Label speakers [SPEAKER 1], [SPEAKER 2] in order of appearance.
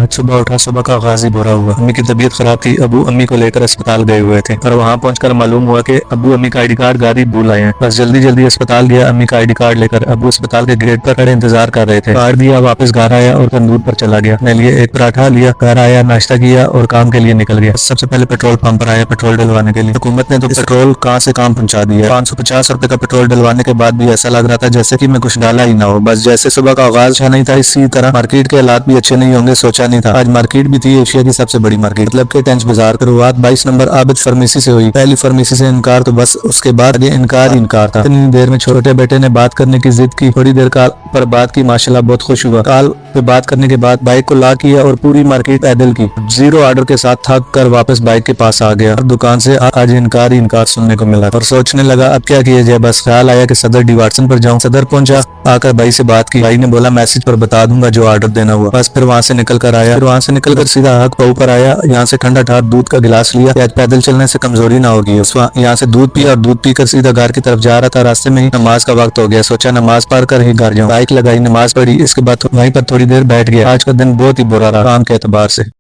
[SPEAKER 1] आज सुबह उठा, सुबह का आगाज ही बुरा हुआ। अम्मी की तबीयत खराब थी। अबू अम्मी को लेकर अस्पताल गए हुए थे, पर वहाँ पहुंचकर मालूम हुआ कि अबू अम्मी का आईडी कार्ड गाड़ी भूल आए हैं। बस जल्दी जल्दी अस्पताल गया। अम्मी का आईडी कार्ड लेकर अबू अस्पताल के गेट पर खड़े इंतजार कर रहे थे। कार्ड दिया, वापस घर आया और तंदूर पर चला गया। अपने लिए एक पराठा लिया, घर आया, नाश्ता किया और काम के लिए निकल गया। सबसे पहले पेट्रोल पंप पर आया पेट्रोल डलवाने के लिए। हुकूमत ने तो पेट्रोल कहाँ से काम पहुंचा दिया। 550 रुपए का पेट्रोल डलवाने के बाद भी ऐसा लग रहा था जैसे कि मैं कुछ डाला ही ना हो। बस जैसे सुबह का आगाज अच्छा नहीं था, इसी तरह मार्केट के हालात भी अच्छे नहीं होंगे सोचा नहीं था। आज मार्केट भी थी एशिया की सबसे बड़ी मार्केट, मतलब के टेंच बाजार। शुरुआत 22 नंबर आबिद फार्मेसी से हुई। पहली फार्मेसी से इनकार तो बस उसके बाद आगे इनकार ही इनकार था। इतनी देर में छोटे बेटे ने बात करने की जिद की। थोड़ी देर कॉल पर बात की, माशाल्लाह बहुत खुश हुआ। कॉल पे बात करने के बाद बाइक को लॉक किया और पूरी मार्केट पैदल की। जीरो ऑर्डर के साथ थक कर वापस बाइक के पास आ गया। दुकान से आज इनकार ही इनकार सुनने को मिला और सोचने लगा अब क्या किया जाए। बस ख्याल आया कि सदर डी वाटसन पर जाऊं। सदर पहुंचा, आकर भाई से बात की। भाई ने बोला मैसेज पर बता दूंगा जो ऑर्डर देना हुआ। बस फिर वहां से निकल कर आया। फिर वहां से निकल कर सीधा हक पाऊ पर आया। यहाँ से ठंडा ठार दूध का गिलास लिया कि आज पैदल चलने से कमजोरी ना होगी। यहाँ से दूध पिया और दूध पीकर सीधा घर की तरफ जा रहा था। रास्ते में ही नमाज का वक्त हो गया। सोचा नमाज पढ़ कर ही घर जाऊं। बाइक लगाई, नमाज पढ़ी, इसके बाद वहीं पर थोड़ी देर बैठ गया। आज का दिन बहुत ही बुरा रहा काम के एतबार से।